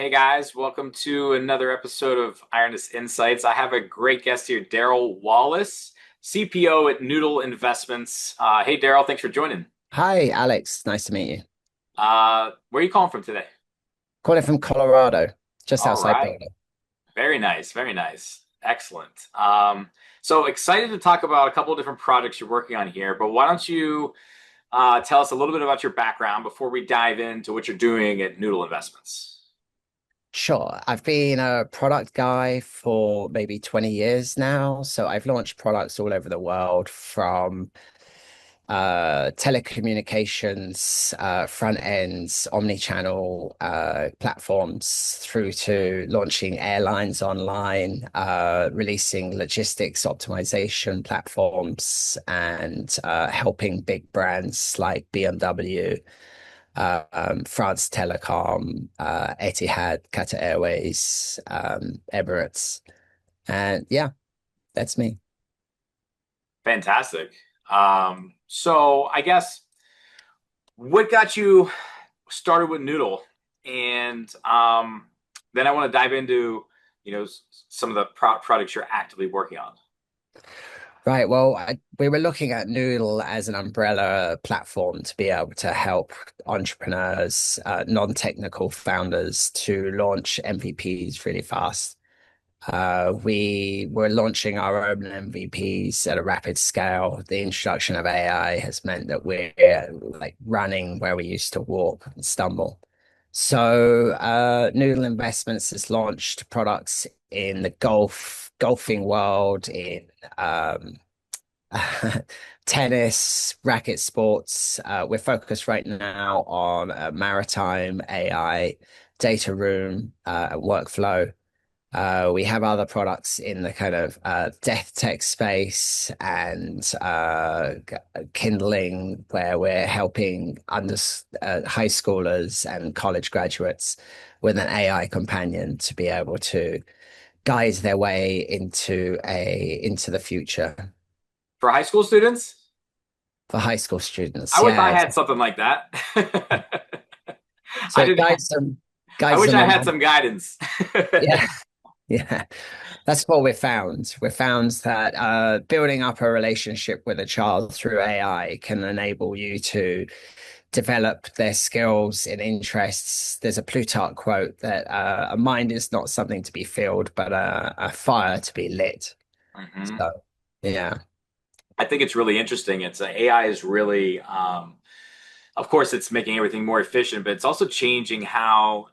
Hey guys, welcome to another episode of Ironis Insights. I have a great guest here, Daryl Wallace, CPO at Noodle Investments. Hey Daryl, thanks for joining. Hi, Alex. Nice to meet you. Where are you calling from today? Calling from Colorado, just All outside right, Boulder. very nice, very nice, excellent. So excited to talk about a couple of different projects you're working on here, but why don't you tell us a little bit about your background before we dive into what you're doing at Noodle Investments? Sure. I've been a product guy for maybe 20 years now. So I've launched products all over the world from telecommunications, front ends, omni-channel platforms through to launching airlines online, releasing logistics optimization platforms, and helping big brands like BMW, France Telecom, Etihad, Qatar Airways, Emirates. And yeah, that's me. Fantastic. So I guess what got you started with Noodle, and then I want to dive into some of the products you're actively working on. Right. Well, we were looking at Noodle as an umbrella platform to be able to help entrepreneurs, non-technical founders to launch MVPs really fast. We were launching our own MVPs at a rapid scale. The introduction of AI has meant that we're like running where we used to walk and stumble. So, Noodle Investments has launched products in the golfing world, in um, tennis, racket sports. We're focused right now on maritime AI, data room, workflow. We have other products in the kind of death tech space and kindling, where we're helping high schoolers and college graduates with an AI companion to be able to guide their way into the future For high school students, for high school I students. wish I Yeah, had something like that. so I it didn't. I guides wish them I had along. some guidance. Yeah, yeah. That's what we found. We found that building up a relationship with a child through AI can enable you to develop their skills and interests. There's a Plutarch quote that a mind is not something to be filled, but a fire to be lit. Mhm. So, yeah. I think it's really interesting. It's AI is really, of course, it's making everything more efficient, but it's also changing how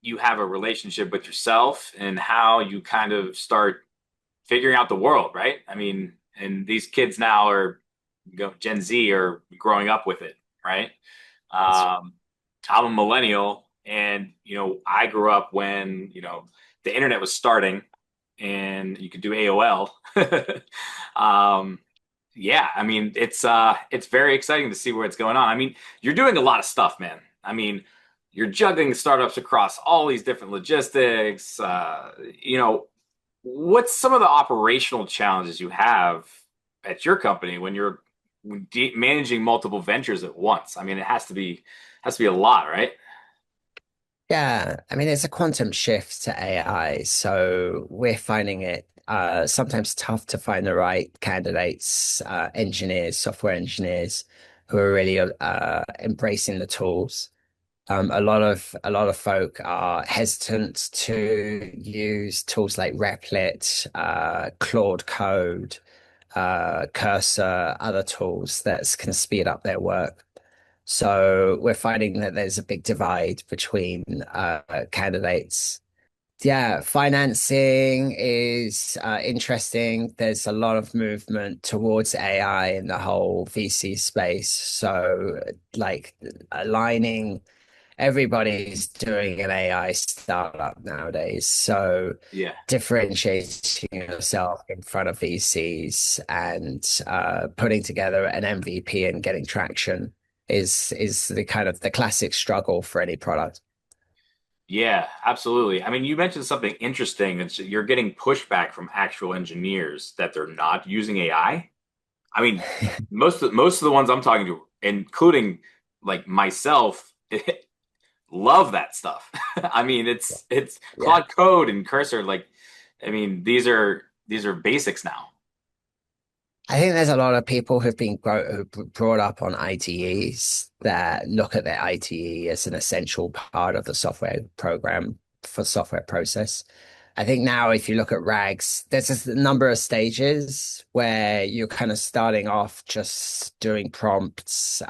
you have a relationship with yourself and how you kind of start figuring out the world, right? I mean, and these kids now are Gen Z are growing up with it, right? That's Um, I'm a millennial, and I grew up when the internet was starting, and you could do AOL. um, yeah, I mean, it's very exciting to see where it's going on. I mean, you're doing a lot of stuff, man. I mean, you're juggling startups across all these different logistics. What's some of the operational challenges you have at your company when you're managing multiple ventures at once? I mean, it has to be a lot, right? Yeah, I mean, it's a quantum shift to AI, so we're finding it sometimes tough to find the right candidates, engineers, software engineers who are really embracing the tools. A lot of folk are hesitant to use tools like Replit, Claude Code, Cursor, other tools that can speed up their work. So we're finding that there's a big divide between candidates. Yeah, financing is interesting. There's a lot of movement towards AI in the whole VC space. So, like, aligning everybody's doing an AI startup nowadays. So, Yeah. differentiating yourself in front of VCs and putting together an MVP and getting traction is the kind of the classic struggle for any product. Yeah, absolutely. I mean, you mentioned something interesting. You're getting pushback from actual engineers that they're not using AI. I mean, most of the ones I'm talking to, including like myself, love that stuff. I mean, it's Yeah. Claude Code and Cursor. Like, I mean, these are basics now. I think there's a lot of people who've been brought up on ITEs that look at their ITE as an essential part of the software program for software process. I think now, if you look at RAGs, there's a number of stages where you're kind of starting off just doing prompts,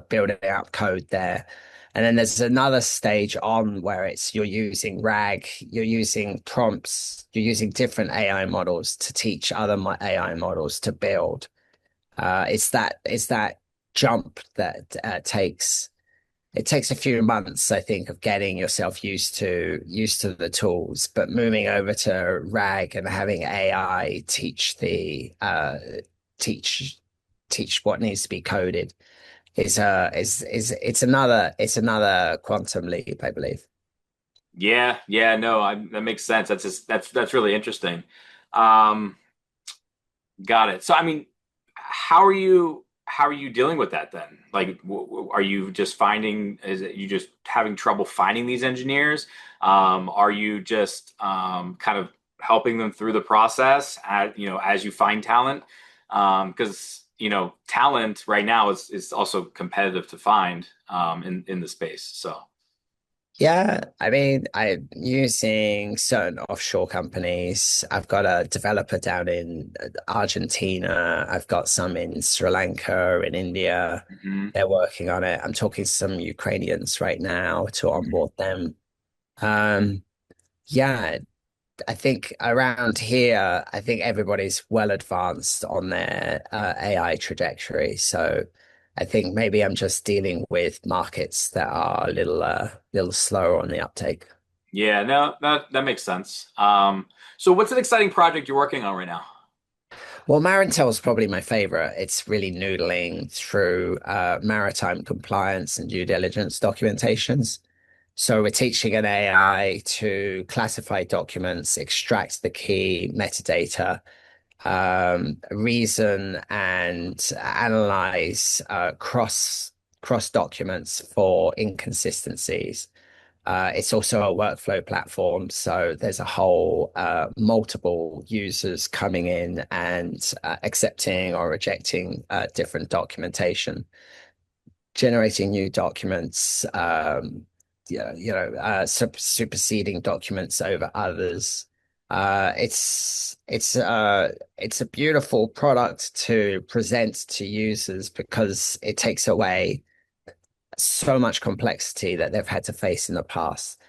building out code there. And then there's another stage on where it's you're using RAG, you're using prompts, you're using different AI models to teach other AI models to build. It's that jump that it takes a few months, I think, of getting yourself used to the tools, but moving over to RAG and having AI teach teach what needs to be coded is it's another quantum leap, I believe. Yeah, yeah, no, that makes sense. That's really interesting. Um, got it. So, I mean, how are you dealing with that then? Like, are you just finding, is it you just having trouble finding these engineers? Are you just kind of helping them through the process as you find talent? Because talent right now is also competitive to find in the space. So, Yeah, I mean, I'm using certain offshore companies. I've got a developer down in Argentina. I've got some in Sri Lanka, in India. mhm. They're working on it. I'm talking to some Ukrainians right now to onboard them. Um, yeah, I think around here, I think everybody's well advanced on their AI trajectory. So I think maybe I'm just dealing with markets that are a little slower on the uptake. Yeah, no, that makes sense. So what's an exciting project you're working on right now? Well, Marintel is probably my favorite. It's really noodling through maritime compliance and due diligence documentations. So we're teaching an AI to classify documents, extract the key metadata, reason and analyze cross documents for inconsistencies. It's also a workflow platform, so there's a whole multiple users coming in and accepting or rejecting different documentation, generating new documents, yeah, superseding documents over others. It's a beautiful product to present to users because it takes away so much complexity that they've had to face in the past,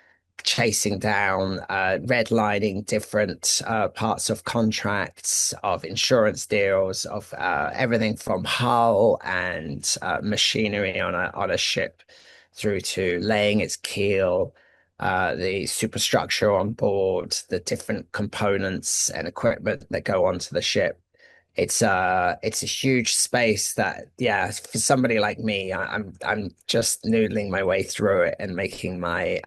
chasing down, redlining different parts of contracts, of insurance deals, of everything from hull and machinery on a ship through to laying its keel, the superstructure on board, the different components and equipment that go onto the ship. It's a huge space that, yeah, for somebody like me, I'm just noodling my way through it and making my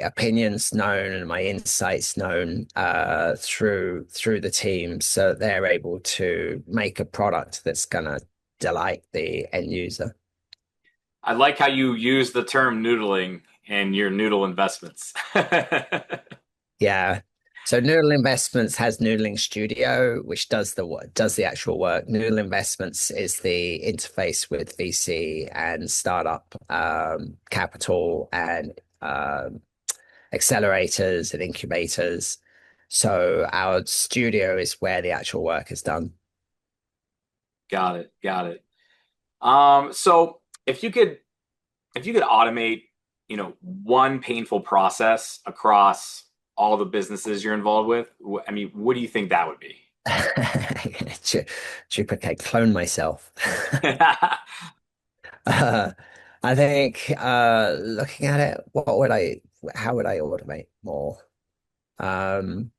opinions known and my insights known through the team, so they're able to make a product that's gonna delight the end user. I like how you use the term noodling in your Noodle Investments. Yeah. So Noodle Investments has Noodling Studio, which does the actual work. Noodle Investments is the interface with VC and startup capital and accelerators and incubators. So our studio is where the actual work is done. Got it, got it. So if you could automate, one painful process across all the businesses you're involved with, I mean, what do you think that would be? Du- Duplicate, clone myself. Uh, I think looking at it, how would I automate more? Um,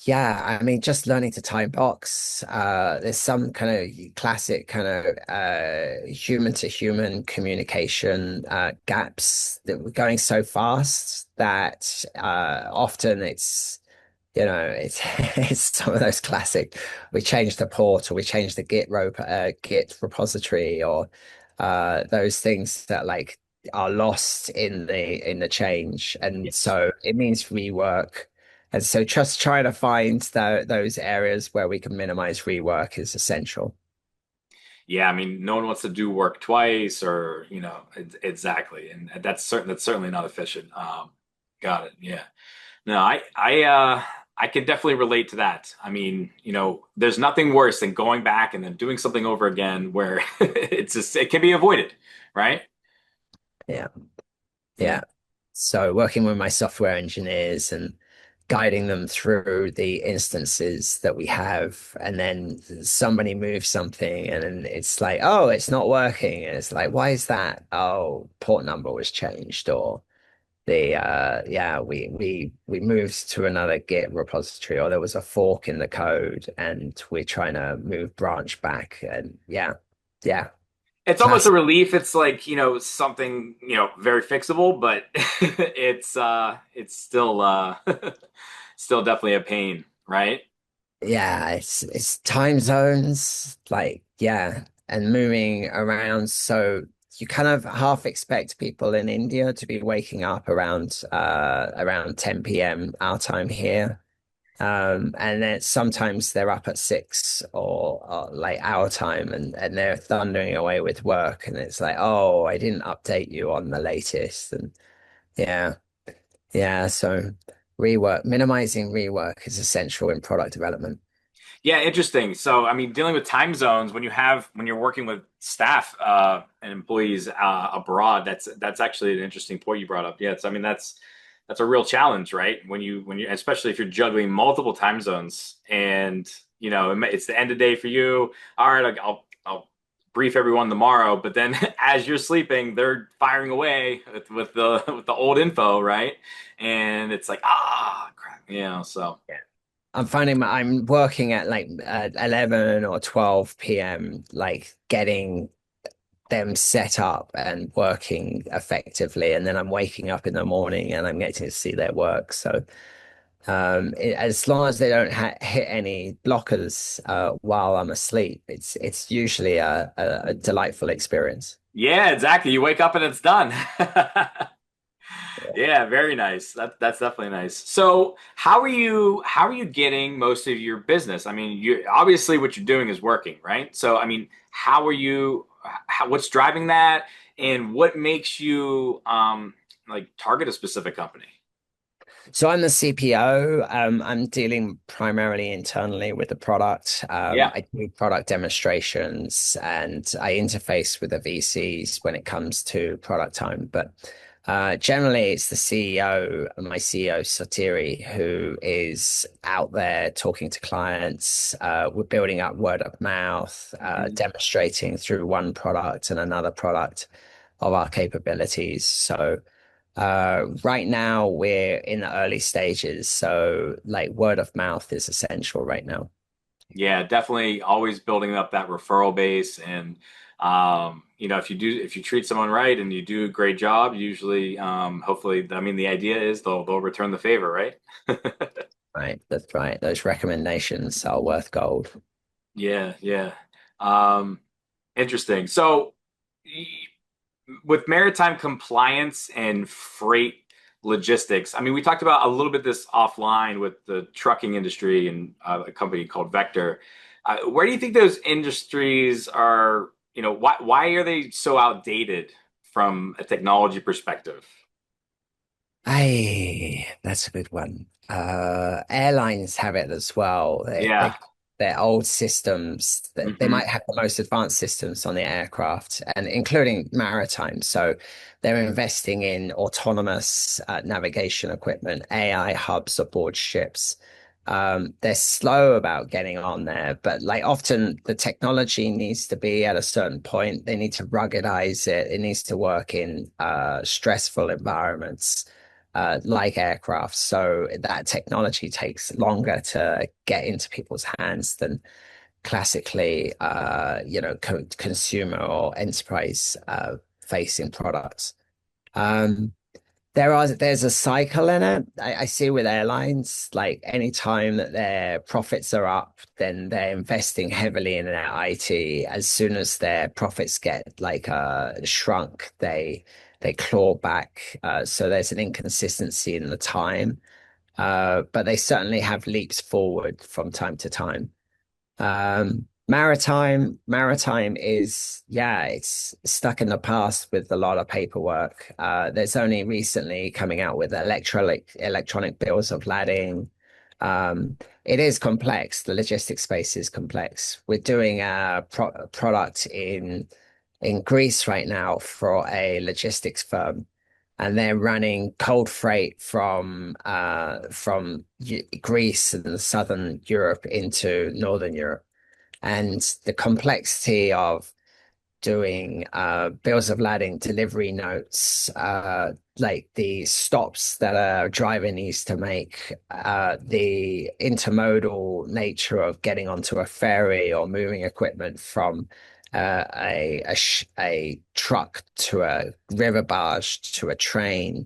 yeah, I mean, just learning to time box. There's some kind of classic kind of human to human communication gaps that we're going so fast that often it's it's some of those classic. We change the port, or we change the Git repository, or those things that like are lost in the change, and Yes. so it means rework. And so just trying to find those areas where we can minimize rework is essential. Yeah, I mean, no one wants to do work twice or, exactly. And that's certainly not efficient. Got it. Yeah. No, I can definitely relate to that. I mean, there's nothing worse than going back and then doing something over again where it can be avoided, right? Yeah. Yeah. Yeah. So working with my software engineers and guiding them through the instances that we have, and then somebody moves something and then it's like, oh, it's not working. And it's like, why is that? Oh, port number was changed, or the yeah, we moved to another Git repository, or there was a fork in the code and we're trying to move branch back. And yeah, yeah. It's almost a Classic. relief. It's like, something, very fixable, but it's still still definitely a pain, right? Yeah, it's time zones, like yeah, and moving around. So you kind of half expect people in India to be waking up around 10 p.m. our time here. And then sometimes they're up at 6 or like our time, and they're thundering away with work, and it's like, oh, I didn't update you on the latest. And yeah, yeah, so minimizing rework is essential in product development. Yeah, interesting. So, I mean, dealing with time zones when you're working with staff and employees abroad, that's actually an interesting point you brought up. Yes, I mean that's a real challenge, right? When you especially if you're juggling multiple time zones and it's the end of day for you. All right, I'll brief everyone tomorrow, but then as you're sleeping, they're firing away with the with the old info, right? And it's like crap, so. I'm finding I'm working at like 11 or 12 p.m., like getting them set up and working effectively. And then I'm waking up in the morning and I'm getting to see their work. So as long as they don't ha hit any blockers while I'm asleep, it's usually a delightful experience. Yeah, exactly. You wake up and it's done. Yeah, very nice. That's definitely nice. So, how are you getting most of your business? I mean, you obviously what you're doing is working, right? So, I mean, what's driving that and what makes you like target a specific company? So I'm the CPO. I'm dealing primarily internally with the product. Yeah. I do product demonstrations and I interface with the VCs when it comes to product time. But generally, it's the CEO, my CEO, Sotiri, who is out there talking to clients. We're building up word of mouth, Mhm. demonstrating through one product and another product of our capabilities. So right now we're in the early stages, so like word of mouth is essential right now. Yeah, definitely always building up that referral base and if you treat someone right and you do a great job, usually hopefully I mean the idea is they'll return the favor, right? Right, that's right. Those recommendations are worth gold. Yeah, yeah. Um Interesting. So y- with maritime compliance and freight logistics, I mean we talked about a little bit this offline with the trucking industry and a company called Vector. Where do you think those industries are, why are they so outdated from a technology perspective? That's a good one. Airlines have it as well. Yeah. Their old systems, they Hmm. might have the most advanced systems on the aircraft, and including maritime. So they're investing in autonomous navigation equipment, AI hubs aboard ships. They're slow about getting on there, but like often the technology needs to be at a certain point. They need to ruggedize it. It needs to work in stressful environments like aircraft. So that technology takes longer to get into people's hands than classically, consumer or enterprise facing products. Um, there's a cycle in it. I see with airlines, like any time that their profits are up, then they're investing heavily in their IT. As soon as their profits get like shrunk, they they claw back. So there's an inconsistency in the time, but they certainly have leaps forward from time to time. Maritime is, yeah, it's stuck in the past with a lot of paperwork. There's only recently coming out with electronic bills of lading. It is complex. The logistics space is complex. We're doing a product in Greece right now for a logistics firm, and they're running cold freight from Greece and southern Europe into northern Europe. And the complexity of doing bills of lading, delivery notes, like the stops that a driver needs to make, the intermodal nature of getting onto a ferry or moving equipment from a truck to a river barge to a train.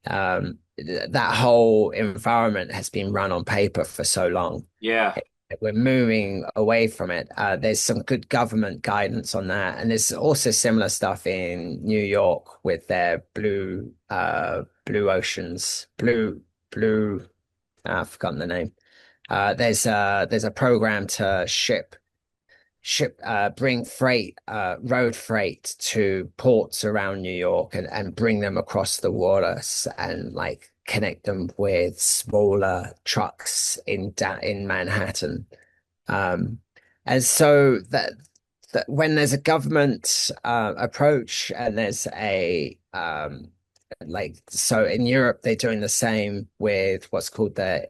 That whole environment has been run on paper for so long. Yeah. We're moving away from it. There's some good government guidance on that, and there's also similar stuff in New York with their blue oceans, blue. I've forgotten the name. There's a program to bring freight, road freight to ports around New York and bring them across the waters and like connect them with smaller trucks in Manhattan. Um, and so that when there's a government approach and there's a so in Europe they're doing the same with what's called the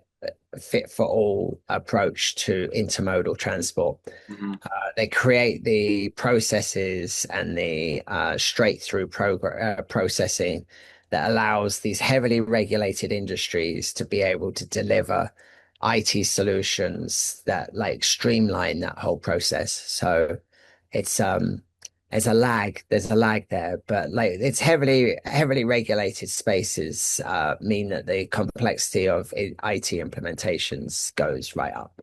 fit for all approach to intermodal transport. Hmm. They create the processes and the straight through processing that allows these heavily regulated industries to be able to deliver IT solutions that like streamline that whole process. So it's there's a lag there, but like it's heavily regulated spaces mean that the complexity of IT implementations goes right up.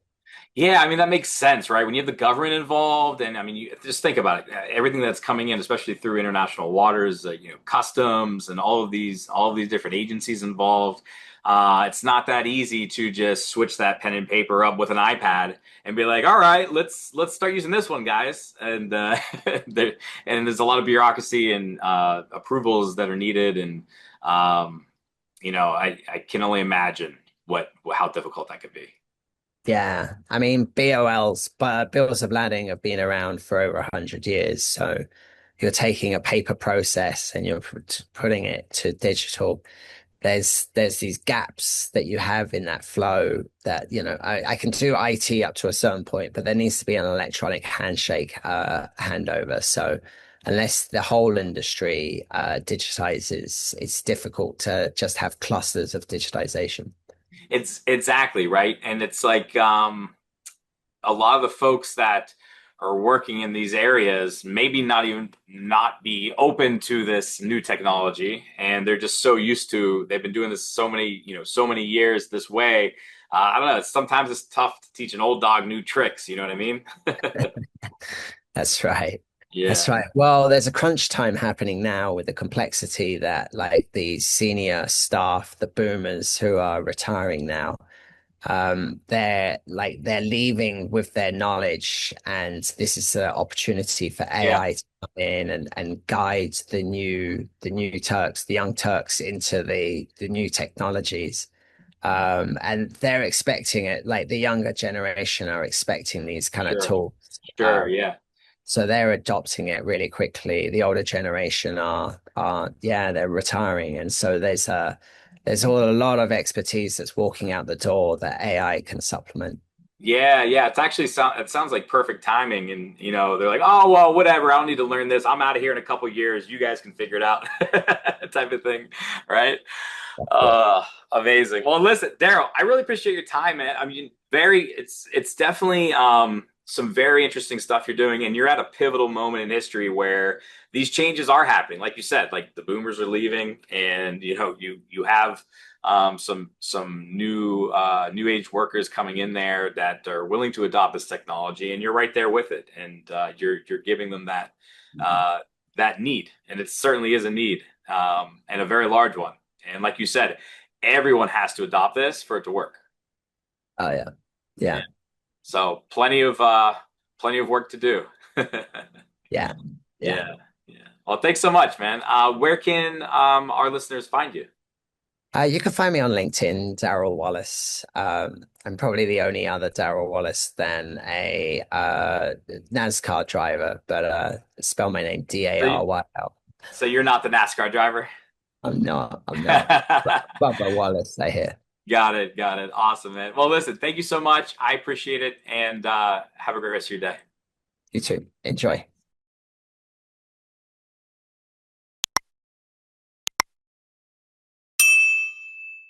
Yeah, I mean that makes sense, right? When you have the government involved, and I mean, you just think about it. Everything that's coming in, especially through international waters, customs, and all of these different agencies involved. It's not that easy to just switch that pen and paper up with an iPad and be like, "All right, let's start using this one, guys." And there, and there's a lot of bureaucracy and approvals that are needed, and um, I can only imagine what how difficult that could be. Yeah, I mean BOLs, but bills of lading have been around for over 100 years. So you're taking a paper process and you're putting it to digital. There's these gaps that you have in that flow that, I can do IT up to a certain point, but there needs to be an electronic handshake handover. So unless the whole industry digitizes, it's difficult to just have clusters of digitization. It's exactly right. And it's like a lot of the folks that are working in these areas maybe not be open to this new technology. And they're just so used to, they've been doing this so many years this way. I don't know. Sometimes it's tough to teach an old dog new tricks. You know what I mean? That's right. That's Yeah, right. Well, there's a crunch time happening now with the complexity that like the senior staff, the boomers who are retiring now, they're leaving with their knowledge, and this is an opportunity for yeah. AI to come in and guide the new Turks, the young Turks into the new technologies. And they're expecting it, like the younger generation are expecting these kind of Sure, tools. sure. Yeah. So they're adopting it really quickly. The older generation yeah, they're retiring. And so there's a lot of expertise that's walking out the door that AI can supplement. Yeah, yeah, it sounds like perfect timing, and they're like, oh well, whatever. I don't need to learn this. I'm out of here in a couple years. You guys can figure it out, type of thing, right? Yeah. Amazing. Well, listen, Daryl, I really appreciate your time, man. I mean, it's definitely some very interesting stuff you're doing, and you're at a pivotal moment in history where these changes are happening. Like you said, like the boomers are leaving, and you have some new age workers coming in there that are willing to adopt this technology, and you're right there with it, and you're giving them that need, and it certainly is a need. and a very large one. And like you said, everyone has to adopt this for it to work. Oh yeah. Yeah. Yeah. So plenty of work to do. Yeah. Yeah. Yeah. Yeah. Well, thanks so much, man. Where can our listeners find you? You can find me on LinkedIn, Daryl Wallace. I'm probably the only other Daryl Wallace than a NASCAR driver, but spell my name So, you, Daryl. so you're not the NASCAR driver? I'm not. I'm not. Bubba Wallace, I hear. Got it. Got it. Awesome, man. Well, listen, thank you so much. I appreciate it, and have a great rest of your day. You too. Enjoy.